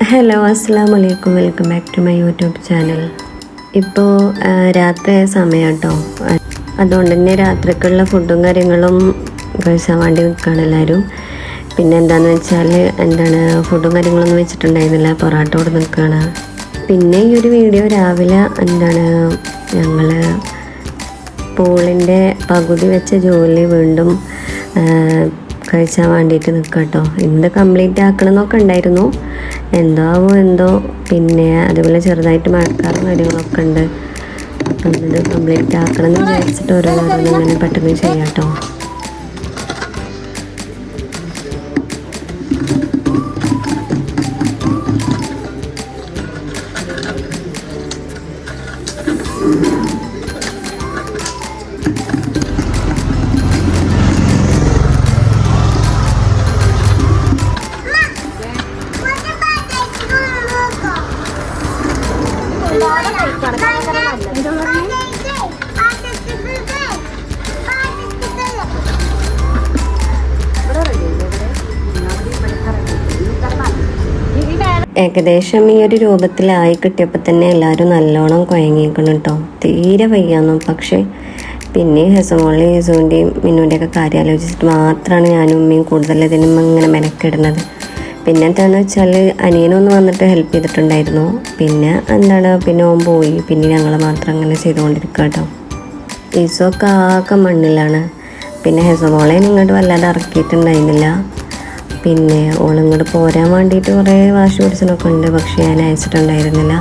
Hello, അസ്സലാമു അലൈക്കും. Welcome back to my YouTube channel. ഇപ്പോൾ രാത്രിയായ സമയം കേട്ടോ. അതുകൊണ്ട് തന്നെ രാത്രിക്കുള്ള ഫുഡും കാര്യങ്ങളും കഴിച്ചാൻ വേണ്ടി നിൽക്കുകയാണ് എല്ലാവരും. പിന്നെ എന്താണെന്ന് വെച്ചാൽ ഫുഡും കാര്യങ്ങളൊന്നും വെച്ചിട്ടുണ്ടായിരുന്നില്ല, പൊറാട്ട കൂടെ നിൽക്കുകയാണ്. പിന്നെ ഈ ഒരു വീഡിയോ രാവിലെ ഞങ്ങൾ പൂളിൻ്റെ പകുതി വെച്ച ജോലി വീണ്ടും കഴിച്ചാൻ വേണ്ടിയിട്ട് നിൽക്കാം കേട്ടോ. ഇന്ന് കംപ്ലീറ്റ് ആക്കണമെന്നൊക്കെ ഉണ്ടായിരുന്നു, എന്തോ പിന്നെ അതുപോലെ ചെറുതായിട്ട് മഴക്കാറും കാര്യങ്ങളൊക്കെ ഉണ്ട്. അപ്പം ഇത് കംപ്ലീറ്റ് ആക്കണമെന്ന് വിചാരിച്ചിട്ട് ഓരോന്നോരോന്ന് ഇങ്ങനെ പെട്ടെന്ന് ചെയ്യാം കേട്ടോ. ഏകദേശം ഈ ഒരു രൂപത്തിലായി കിട്ടിയപ്പോൾ തന്നെ എല്ലാവരും നല്ലോണം കുഴങ്ങിയിരിക്കണം കേട്ടോ. തീരെ വയ്യാന്നു. പക്ഷേ പിന്നെ ഹെസമോളി ഹിസുവിൻ്റെയും മിന്നുവിൻ്റെയൊക്കെ കാര്യം ആലോചിച്ചിട്ട് മാത്രമാണ് ഞാനും ഉമ്മയും കൂടുതൽ ഇതിനും ഇങ്ങനെ മെനക്കിടുന്നത്. പിന്നെ എന്താണെന്ന് വെച്ചാൽ അനിയനൊന്ന് വന്നിട്ട് ഹെൽപ്പ് ചെയ്തിട്ടുണ്ടായിരുന്നു. പിന്നെ ഓൻ പോയി. പിന്നെ ഞങ്ങൾ മാത്രം അങ്ങനെ ചെയ്തുകൊണ്ടിരിക്കുക കേട്ടോ. ഈസൊക്കെ ആകെ മണ്ണിലാണ്. പിന്നെ ഹെസമോളെ ഇങ്ങോട്ട് വല്ലാതെ ഇറക്കിയിട്ടുണ്ടായിരുന്നില്ല. പിന്നെ ഓളിങ്ങോട്ട് പോരാൻ വേണ്ടിയിട്ട് കുറേ വാശി പിടിച്ചതൊക്കെ ഉണ്ട്, പക്ഷെ ഞാൻ അയച്ചിട്ടുണ്ടായിരുന്നില്ല.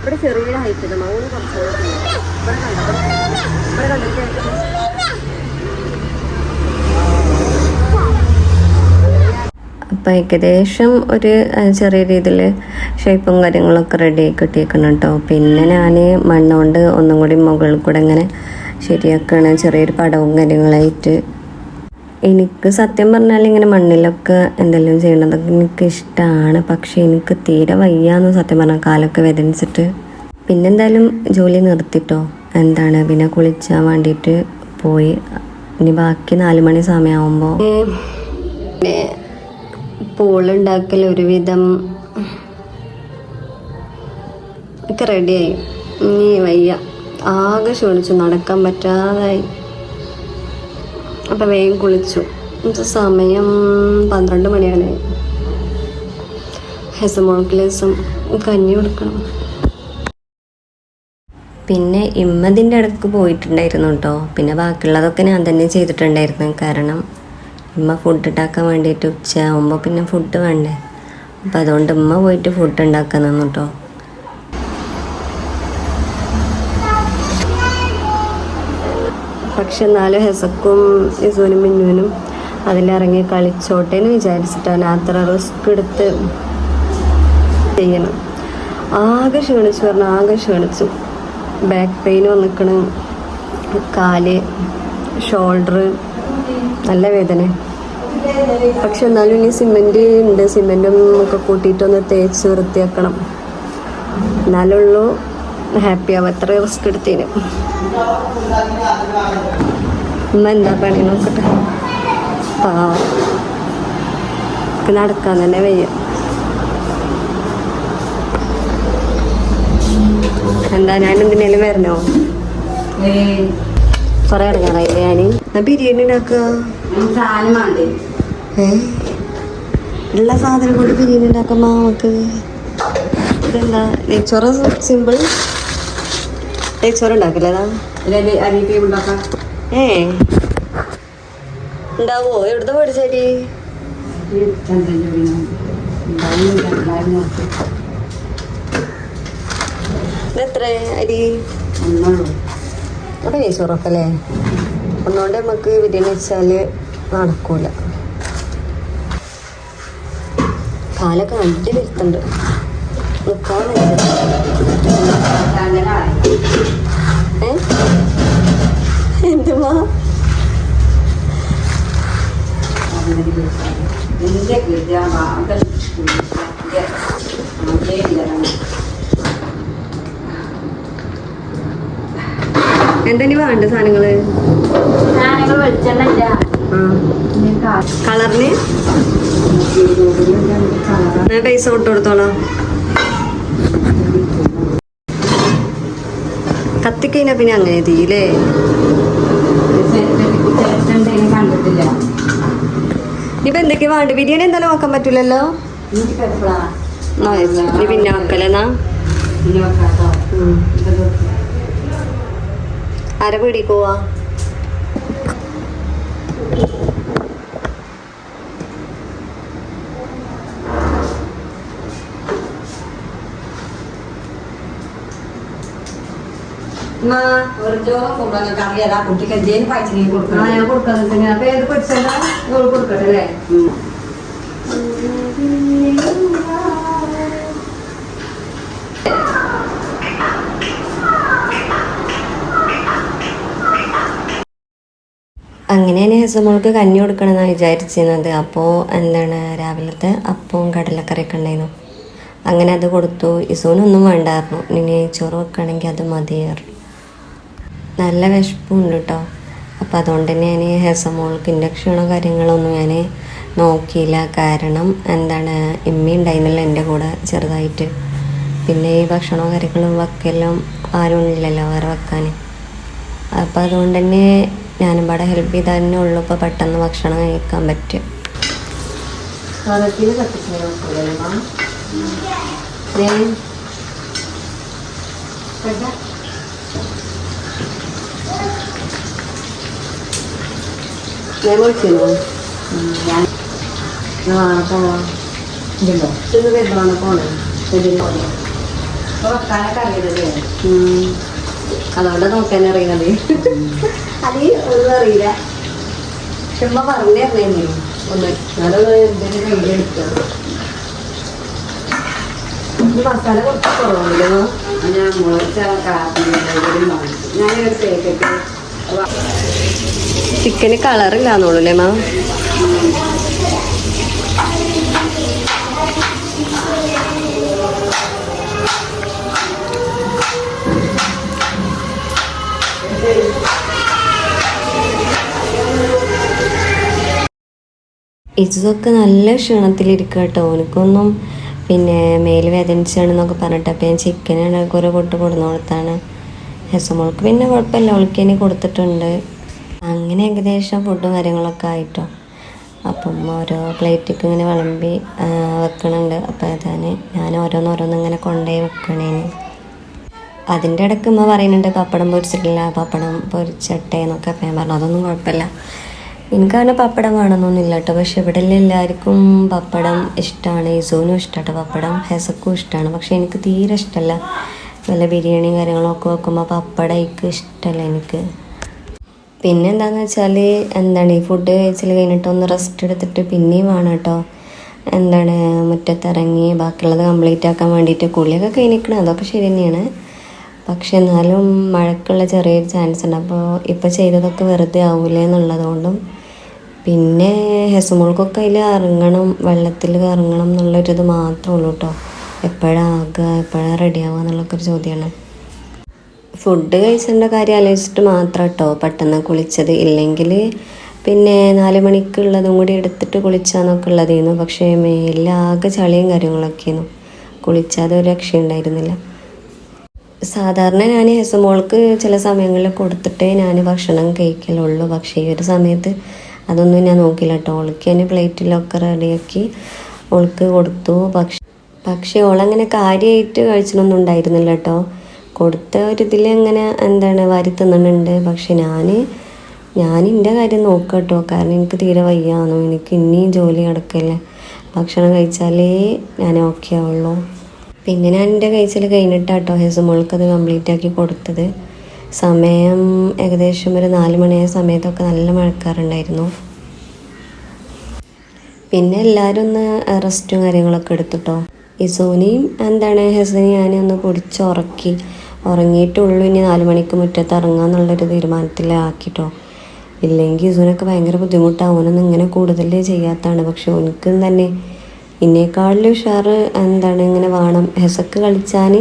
ഇവിടെ ചെറിയ ഹൈറ്റ് മൗണ് കുറച്ച് അപ്പം ഏകദേശം ഒരു ചെറിയ രീതിയിൽ ഷേപ്പും കാര്യങ്ങളൊക്കെ റെഡി ആയി കിട്ടിയേക്കണം കേട്ടോ. പിന്നെ ഞാൻ മണ്ണുകൊണ്ട് ഒന്നും കൂടി മുകളിൽ കൂടെ ഇങ്ങനെ ശരിയാക്കുകയാണ്, ചെറിയൊരു പടവും കാര്യങ്ങളായിട്ട്. എനിക്ക് സത്യം പറഞ്ഞാൽ ഇങ്ങനെ മണ്ണിലൊക്കെ എന്തെല്ലാം ചെയ്യണതൊക്കെ എനിക്ക് ഇഷ്ടമാണ്, പക്ഷേ എനിക്ക് തീരെ വയ്യാന്ന് സത്യം പറഞ്ഞാൽ, കാലൊക്കെ വേദനിച്ചിട്ട്. പിന്നെന്തായാലും ജോലി നിർത്തിട്ടോ. പിന്നെ കുളിച്ചാൻ വേണ്ടിയിട്ട് പോയി. ഇനി ബാക്കി 4 മണി സമയമാകുമ്പോൾ പൂളുണ്ടാക്കൽ ഒരുവിധം ഒക്കെ റെഡിയായി. ഇനി വയ്യ, ആകെ ക്ഷീണിച്ചു, നടക്കാൻ പറ്റാതായി. അപ്പം വേഗം കുളിച്ചു. സമയം 12 മണിയാണ്. ഹെസമോൾക്ക് ലേസം കഞ്ഞി കൊടുക്കണം. പിന്നെ ഇമ്മതിൻ്റെ ഇടയ്ക്ക് പോയിട്ടുണ്ടായിരുന്നു കേട്ടോ. പിന്നെ ബാക്കിയുള്ളതൊക്കെ ഞാൻ തന്നെ ചെയ്തിട്ടുണ്ടായിരുന്നു. കാരണം ഇമ്മ ഫുഡ് ഉണ്ടാക്കാൻ വേണ്ടിയിട്ട് ഉച്ചയാകുമ്പോൾ പിന്നെ ഫുഡ് വേണ്ടേ. അപ്പം അതുകൊണ്ട് ഇമ്മ പോയിട്ട് ഫുഡ് ഉണ്ടാക്കാൻ നിന്നു കേട്ടോ. പക്ഷെ എന്നാലും ഹെസക്കും ഹിസുവിനും മിന്നുവിനും അതിലിറങ്ങി കളിച്ചോട്ടേന്ന് വിചാരിച്ചിട്ടാണ് അത്ര റിസ്ക് എടുത്ത് ചെയ്യണം. ആകെ ക്ഷീണിച്ചു. ബാക്ക് പെയിൻ വന്നിക്കണ്, കാല്, ഷോൾഡർ നല്ല വേദന. പക്ഷെ എന്നാലും ഇനി സിമെൻറ്റ് ഉണ്ട്, സിമെൻറ്റും ഒക്കെ കൂട്ടിയിട്ടൊന്ന് തേച്ച് വൃത്തിയാക്കണം, എന്നാലുള്ളൂ ഹാപ്പി ആവും. എത്ര റിസ്ക് എടുത്തേന്. എന്താ പണി നോക്കട്ടെ. നടക്കാൻ തന്നെ വയ്യ. എന്താ ഞാൻ എന്തിനേലും വരണോ? കുറെ ഇറങ്ങാറായില്ലേ? ഞാൻ ബിരിയാണി ഉണ്ടാക്കുക. ഉള്ള സാധനം കൊണ്ട് ബിരിയാണി ഉണ്ടാക്കാം നമുക്ക്. ഇതെന്താ നെയ്ച്ചോറ്? സിമ്പിൾ നെയ്ച്ചോറ് ഉണ്ടാക്കില്ലതാ? ഉണ്ടാവോ? എവിടുത്തെ മേടിച്ചേരി? എത്ര അരി? അപ്പം നെയ്ച്ചോറൊക്കെ അല്ലേ? ഒന്നുകൊണ്ട് നമുക്ക് ബിരിയാണി വെച്ചാൽ നടക്കൂല. കാലൊക്കെ അടി വരുത്തുണ്ട് എന്തുവാ എന്താ വേണ്ട സാധനങ്ങള് വെളിച്ചെണ്ണ കളറിന് ഞാൻ പൈസ കൊണ്ടു കൊടുത്തോളാം. കത്തിക്കഴിഞ്ഞാ പിന്നെ അങ്ങനെ തീയില്ലേ കണ്ടിട്ടില്ല. ഇപ്പൊ എന്തൊക്കെയാ വേണ്ട? ബിരിയാണി എന്തായാലും നോക്കാൻ പറ്റൂലല്ലോ. നീ പിന്നെ വെക്കലെന്നാ അര പീടിക്ക് പോവാ. കുട്ടിക്ക് എന്തേലും പൈസ കൊടുക്കണം. ഞാൻ കൊടുക്കാതെ അപ്പൊ ഏത് പഠിച്ചാ കൊടുക്കട്ടെ അല്ലേ? അങ്ങനെയാണ് ഹെസമോൾക്ക് കഞ്ഞി കൊടുക്കണമെന്നാണ് വിചാരിച്ചിരുന്നത്. അപ്പോൾ എന്താണ് രാവിലത്തെ അപ്പവും കടലക്കറിയൊക്കെ ഉണ്ടായിരുന്നു. അങ്ങനെ അത് കൊടുത്തു. ഇസൂനൊന്നും വേണ്ടായിരുന്നു. ഇനി ചോറ് വെക്കുകയാണെങ്കിൽ അത് മതിയായിരുന്നു. നല്ല വിശപ്പുണ്ട് കേട്ടോ. അപ്പോൾ അതുകൊണ്ട് തന്നെ ഞാൻ ഹെസമോൾക്ക് ഇൻഡക്ഷനോ കാര്യങ്ങളൊന്നും ഞാൻ നോക്കിയില്ല. കാരണം എന്താണ് ഇമ്മ ഉണ്ടായിരുന്നില്ല എൻ്റെ കൂടെ ചെറുതായിട്ട്. പിന്നെ ഈ ഭക്ഷണവും കാര്യങ്ങളും വെക്കെല്ലാം ആരും ഇല്ലല്ലോ വേറെ വെക്കാൻ. അപ്പോൾ അതുകൊണ്ട് തന്നെ ഞാനും പാടെ ഹെൽപ്പ് ചെയ്താൽ തന്നെ ഉള്ളൂ ഇപ്പോൾ പെട്ടെന്ന് ഭക്ഷണം കഴിക്കാൻ പറ്റും. അതുകൊണ്ട് നോക്കാൻ അറിയുന്നത്. അത് ഒന്നും അറിയില്ല. ചുമ്മാ പറഞ്ഞു തരണേ ഒന്ന്. അതൊന്ന് എന്തെങ്കിലും കയ്യിലെടുക്കുക. മസാല കുറച്ച് കുറവുണ്ടല്ലോ. ഞാൻ മുളച്ച ഞാനൊരു പേക്കറ്റ് ചിക്കന് കളറില്ലാന്നുള്ളൂ അല്ലേ മാ? ഇതൊക്കെ നല്ല ക്ഷീണത്തിലിരിക്കുക കേട്ടോ. എനിക്കൊന്നും പിന്നെ മേല് വേദനിച്ചാണെന്നൊക്കെ പറഞ്ഞിട്ട് അപ്പം ഞാൻ ചിക്കനാണ് കുറെ കൊട്ട് കൊടുന്നു കൊടുത്താണ്. ഹെസമോൾക്ക് പിന്നെ കുഴപ്പമില്ല, അവൾക്ക് ഇനി കൊടുത്തിട്ടുണ്ട്. അങ്ങനെ ഏകദേശം ഫുഡും കാര്യങ്ങളൊക്കെ ആയിട്ടോ. അപ്പം ഓരോ പ്ലേറ്റിക്ക് ഇങ്ങനെ വിളമ്പി വെക്കണുണ്ട്. അപ്പോൾ അതാണ് ഞാൻ ഓരോന്നോരോന്ന് ഇങ്ങനെ കൊണ്ടുപോയി വെക്കണേന്. അതിൻ്റെ ഇടയ്ക്ക് ഉമ്മ പറയുന്നുണ്ട് പപ്പടം പൊരിച്ചിട്ടില്ല, പപ്പടം പൊരിച്ചട്ടെ എന്നൊക്കെ. അപ്പം ഞാൻ പറഞ്ഞു അതൊന്നും കുഴപ്പമില്ല, എനിക്കങ്ങനെ പപ്പടം വേണമെന്നൊന്നുമില്ല കേട്ടോ. പക്ഷെ ഇവിടെ എല്ലാവർക്കും പപ്പടം ഇഷ്ടമാണ്. ഇസൂനും ഇഷ്ടമാട്ടോ പപ്പടം, ഹെസക്കും ഇഷ്ടമാണ്. പക്ഷെ എനിക്ക് തീരെ ഇഷ്ടമല്ല. വല്ല ബിരിയാണിയും കാര്യങ്ങളൊക്കെ വെക്കുമ്പോൾ പപ്പടം എനിക്ക് ഇഷ്ടമല്ല എനിക്ക്. പിന്നെ എന്താണെന്ന് വെച്ചാൽ എന്താണ് ഈ ഫുഡ് കഴിച്ചിൽ കഴിഞ്ഞിട്ട് ഒന്ന് റെസ്റ്റ് എടുത്തിട്ട് പിന്നെയും വേണം കേട്ടോ എന്താണ് മുറ്റത്തിറങ്ങി ബാക്കിയുള്ളത് കംപ്ലീറ്റ് ആക്കാൻ വേണ്ടിയിട്ട്. കുളിയൊക്കെ കഴിഞ്ഞിരിക്കണം, അതൊക്കെ ശരി തന്നെയാണ്. പക്ഷെ എന്നാലും മഴക്കുള്ള ചെറിയൊരു ചാൻസ് ഉണ്ട്. അപ്പോൾ ഇപ്പോൾ ചെയ്തതൊക്കെ വെറുതെ ആവൂലേ എന്നുള്ളതുകൊണ്ടും പിന്നെ ഹെസമോൾക്കൊക്കെ അതിൽ ഇറങ്ങണം, വെള്ളത്തിൽ ഇറങ്ങണം എന്നുള്ളൊരിത് മാത്രമേ ഉള്ളൂ കേട്ടോ. എപ്പോഴാകുക എപ്പോഴാണ് റെഡിയാവുക എന്നുള്ളൊക്കെ ഒരു ചോദ്യമാണ്. ഫുഡ് കഴിച്ചതിൻ്റെ കാര്യം ആലോചിച്ചിട്ട് മാത്രം കേട്ടോ പെട്ടെന്ന് കുളിച്ചത്. ഇല്ലെങ്കിൽ പിന്നെ 4 മണിക്കുള്ളതും കൂടി എടുത്തിട്ട് കുളിച്ചാന്നൊക്കെ ഉള്ളതായിരുന്നു. പക്ഷേ മേലാകെ ചളിയും കാര്യങ്ങളൊക്കെയായിരുന്നു. കുളിച്ചാതെ ഒരു രക്ഷയുണ്ടായിരുന്നില്ല. സാധാരണ ഞാൻ ഹെസമോൾക്ക് ചില സമയങ്ങളിൽ കൊടുത്തിട്ടേ ഞാൻ ഭക്ഷണം കഴിക്കലുള്ളൂ. പക്ഷേ ഈ ഒരു സമയത്ത് അതൊന്നും ഞാൻ നോക്കില്ല കേട്ടോ. ഓൾക്ക് ഞാൻ പ്ലേറ്റിലൊക്കെ റെഡിയാക്കി ഓൾക്ക് കൊടുത്തു. പക്ഷേ ഓളങ്ങനെ കാര്യമായിട്ട് കഴിച്ചണമൊന്നും ഉണ്ടായിരുന്നില്ല കേട്ടോ. കൊടുത്ത ഒരിതിൽ അങ്ങനെ എന്താണ് വാരി തിന്നുന്നുണ്ട്. പക്ഷെ ഞാൻ എൻ്റെ കാര്യം നോക്കാം കേട്ടോ. കാരണം എനിക്ക് തീരെ വയ്യാന്നോ, എനിക്ക് ഇനിയും ജോലി കിടക്കല്ലേ. ഭക്ഷണം കഴിച്ചാലേ ഞാൻ ഓക്കെ ആവുള്ളൂ. പിന്നെ ഞാൻ എൻ്റെ കഴിച്ചിൽ കഴിഞ്ഞിട്ടാട്ടോ ഹെസമോൾക്കത് കംപ്ലീറ്റ് ആക്കി കൊടുത്തത്. സമയം ഏകദേശം ഒരു 4 മണിയായ സമയത്തൊക്കെ നല്ല മഴക്കാറുണ്ടായിരുന്നു. പിന്നെ എല്ലാവരും ഒന്ന് റെസ്റ്റും കാര്യങ്ങളൊക്കെ എടുത്തിട്ടോ. ഇസൂനെയും ഹെസനെയും ഞാനൊന്ന് പൊടിച്ചുറക്കി, ഉറങ്ങിയിട്ടുള്ളൂ ഇനി 4 മണിക്ക് മുറ്റത്ത് ഇറങ്ങാന്നുള്ളൊരു തീരുമാനത്തിലാക്കിട്ടോ. ഇല്ലെങ്കിൽ ഇസൂനൊക്കെ ഭയങ്കര ബുദ്ധിമുട്ടാണ്. ഓനൊന്നും ഇങ്ങനെ കൂടുതൽ ചെയ്യാത്തതാണ്. പക്ഷെ ഓനക്കും തന്നെ ഇന്നേക്കാളിലും ഉഷാറ് ഇങ്ങനെ വേണം. ഹെസക്ക് കളിച്ചാൽ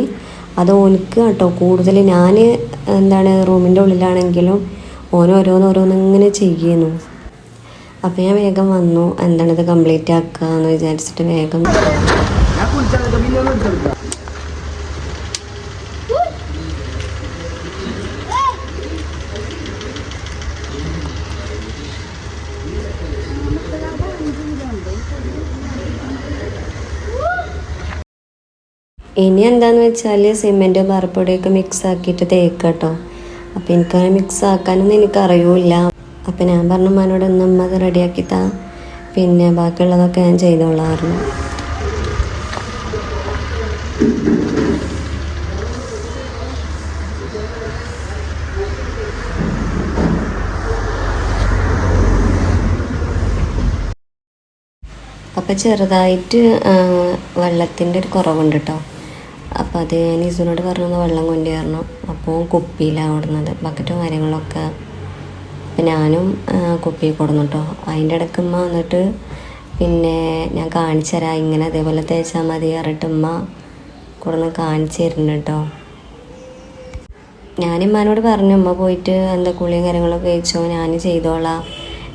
അത് ഓനക്ക് കേട്ടോ കൂടുതൽ. ഞാൻ റൂമിൻ്റെ ഉള്ളിലാണെങ്കിലും ഓരോന്നിങ്ങനെ ചെയ്യുന്നു. അപ്പോൾ ഞാൻ വേഗം വന്നു ഇത് കംപ്ലീറ്റ് ആക്കുക എന്ന് വിചാരിച്ചിട്ട് വേഗം ഇനി എന്താണെന്ന് വെച്ചാൽ സിമെൻറ്റ് പാറപ്പൊടിയൊക്കെ മിക്സ് ആക്കിയിട്ട് തേക്കുക കേട്ടോ. അപ്പോൾ എനിക്കങ്ങനെ മിക്സ് ആക്കാനൊന്നും എനിക്കറിയില്ല. അപ്പം ഞാൻ പറഞ്ഞ ഉമ്മാനോട് ഒന്നമ്മ അത് റെഡിയാക്കി താ, പിന്നെ ബാക്കിയുള്ളതൊക്കെ ഞാൻ ചെയ്തോളാമായിരുന്നു. അപ്പം ചെറുതായിട്ട് വെള്ളത്തിൻ്റെ ഒരു കുറവുണ്ട് കേട്ടോ. അപ്പോൾ അത് ഞാൻ ഈസൂനോട് പറഞ്ഞു വെള്ളം കൊണ്ടുവരണം. അപ്പോൾ കുപ്പിയിലാണ് ഓടുന്നത്, ബക്കറ്റും കാര്യങ്ങളൊക്കെ. അപ്പം ഞാനും കുപ്പി കൊടുന്നു കേട്ടോ. അതിൻ്റെ ഇടയ്ക്ക് ഉമ്മ വന്നിട്ട് പിന്നെ ഞാൻ കാണിച്ചു തരാം, ഇങ്ങനെ അതേപോലെ തേച്ചാൽ മതി പറഞ്ഞിട്ട് ഉമ്മ കൊടുന്ന് കാണിച്ചു തരുന്നുണ്ട് കേട്ടോ. ഞാനിമ്മാനോട് പറഞ്ഞു ഉമ്മ പോയിട്ട് കുളിയും കാര്യങ്ങളൊക്കെ കഴിച്ചോ, ഞാൻ ചെയ്തോളാം,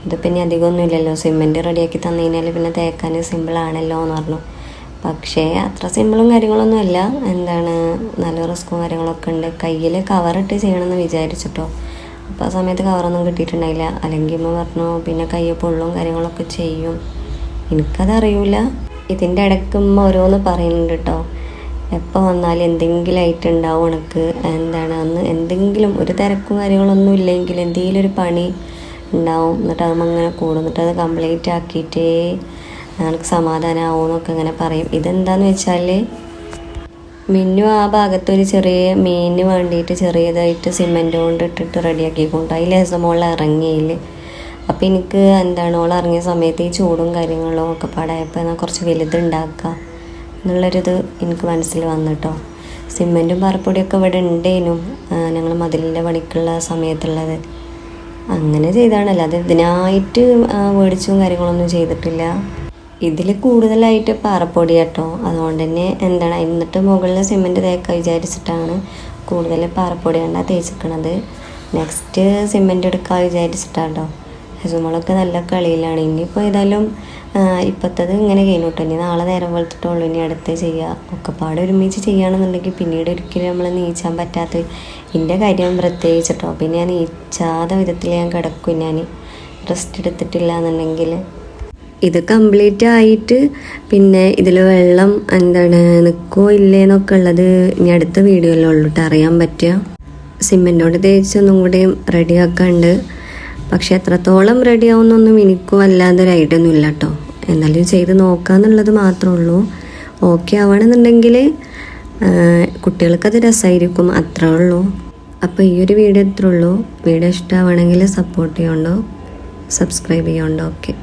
ഇതിപ്പോൾ ഇനി അധികമൊന്നും ഇല്ലല്ലോ, സിമെൻറ്റ് റെഡിയാക്കി തന്നു കഴിഞ്ഞാൽ പിന്നെ തേക്കാൻ സിമ്പിളാണല്ലോ എന്ന് പറഞ്ഞു. പക്ഷേ അത്ര സിമ്പിളും കാര്യങ്ങളൊന്നും അല്ല. നല്ല റിസ്ക്കും കാര്യങ്ങളൊക്കെ ഉണ്ട്. കയ്യിൽ കവറിട്ട് ചെയ്യണമെന്ന് വിചാരിച്ചിട്ടോ. അപ്പോൾ ആ സമയത്ത് കവറൊന്നും കിട്ടിയിട്ടുണ്ടായില്ല. അല്ലെങ്കിൽ ഉമ്മ പറഞ്ഞു പിന്നെ കയ്യിൽ പൊള്ളും കാര്യങ്ങളൊക്കെ ചെയ്യും. എനിക്കതറിയില്ല. ഇതിൻ്റെ ഇടയ്ക്ക് ഉമ്മ ഓരോന്ന് പറയുന്നുണ്ട് കേട്ടോ. എപ്പോൾ വന്നാലും എന്തെങ്കിലും ആയിട്ടുണ്ടാവും എനിക്ക്. അന്ന് എന്തെങ്കിലും ഒരു തിരക്കും കാര്യങ്ങളൊന്നും ഇല്ലെങ്കിൽ എന്തെങ്കിലും ഒരു പണി ഉണ്ടാവും. എന്നിട്ട് അത് അങ്ങനെ കൂടും. എന്നിട്ട് അത് കംപ്ലീറ്റ് ആക്കിയിട്ടേ എനിക്ക് സമാധാനമാവുമെന്നൊക്കെ ഇങ്ങനെ പറയും. ഇതെന്താണെന്ന് വെച്ചാൽ മിന്നു ആ ഭാഗത്തൊരു ചെറിയ മീനിന് വേണ്ടിയിട്ട് ചെറിയതായിട്ട് സിമെൻറ്റ് കൊണ്ട് ഇട്ടിട്ട് റെഡിയാക്കിക്കൊണ്ട് അതിൽ ഹെസമോൾ ഇറങ്ങിയില്ല. അപ്പോൾ എനിക്ക് ഓൾ ഇറങ്ങിയ സമയത്ത് ഈ ചൂടും കാര്യങ്ങളും ഒക്കെ പാടായപ്പോൾ എന്നാൽ കുറച്ച് വലുതുണ്ടാക്കുക എന്നുള്ളൊരിത് എനിക്ക് മനസ്സിൽ വന്നിട്ടോ. സിമെൻറ്റും പാറപ്പൊടിയൊക്കെ ഇവിടെ ഉണ്ടേനും ഞങ്ങൾ മതിലിൻ്റെ പണിക്കുള്ള സമയത്തുള്ളത്. അങ്ങനെ ചെയ്താണല്ലോ, അത് ഇതിനായിട്ട് മേടിച്ചും കാര്യങ്ങളൊന്നും ചെയ്തിട്ടില്ല. ഇതിൽ കൂടുതലായിട്ട് പാറപ്പൊടി കേട്ടോ. അതുകൊണ്ട് തന്നെ എന്നിട്ട് മുകളിൽ സിമെൻറ്റ് തേക്കാൻ വിചാരിച്ചിട്ടാണ് കൂടുതൽ പാറപ്പൊടി കണ്ടാൽ തേച്ചിക്കണത്. നെക്സ്റ്റ് സിമെൻറ്റ് എടുക്കാൻ വിചാരിച്ചിട്ടാണ് കേട്ടോ. ഹെസുമോളൊക്കെ നല്ല കളിയിലാണ്. ഇനിയിപ്പോൾ ഏതായാലും ഇപ്പോഴത്തത് ഇങ്ങനെ കഴിഞ്ഞു കേട്ടോ. ഇനി നാളെ നേരം വെളുത്തിട്ടുള്ളൂ ഇനി അടുത്ത് ചെയ്യുക. ഒക്കെപ്പാട് ഒരുമിച്ച് ചെയ്യുകയാണെന്നുണ്ടെങ്കിൽ പിന്നീട് ഒരിക്കലും നമ്മൾ നീച്ചാൻ പറ്റാത്ത എൻ്റെ കാര്യം പ്രത്യേകിച്ചിട്ടോ. പിന്നെ ഞാൻ നീച്ചാതെ വിധത്തിൽ ഞാൻ കിടക്കും. ഞാൻ റെസ്റ്റ് എടുത്തിട്ടില്ല എന്നുണ്ടെങ്കിൽ ഇത് കംപ്ലീറ്റ് ആയിട്ട് പിന്നെ ഇതിൽ വെള്ളം നിൽക്കോ ഇല്ലേന്നൊക്കെ ഉള്ളത് ഇനി അടുത്ത വീഡിയോയിലുള്ളൂ അറിയാൻ പറ്റുക. സിമെൻറ്റോട് തേച്ചൊന്നും കൂടി റെഡിയാക്കാണ്ട്. പക്ഷെ എത്രത്തോളം റെഡി ആവുന്നൊന്നും എനിക്കും അല്ലാതൊരു ഐഡിയ ഒന്നും ഇല്ല കേട്ടോ. എന്നാലും ചെയ്ത് നോക്കാന്നുള്ളത് മാത്രമേ ഉള്ളൂ. ഓക്കെ ആവണമെന്നുണ്ടെങ്കിൽ കുട്ടികൾക്കത് രസമായിരിക്കും, അത്രേ ഉള്ളൂ. അപ്പോൾ ഈ ഒരു വീഡിയോ ഇത്രേ ഉള്ളൂ. വീഡിയോ ഇഷ്ടമാണെങ്കിൽ സപ്പോർട്ട് ചെയ്യണ്ടോ, സബ്സ്ക്രൈബ് ചെയ്യണ്ടോ. ഓക്കെ.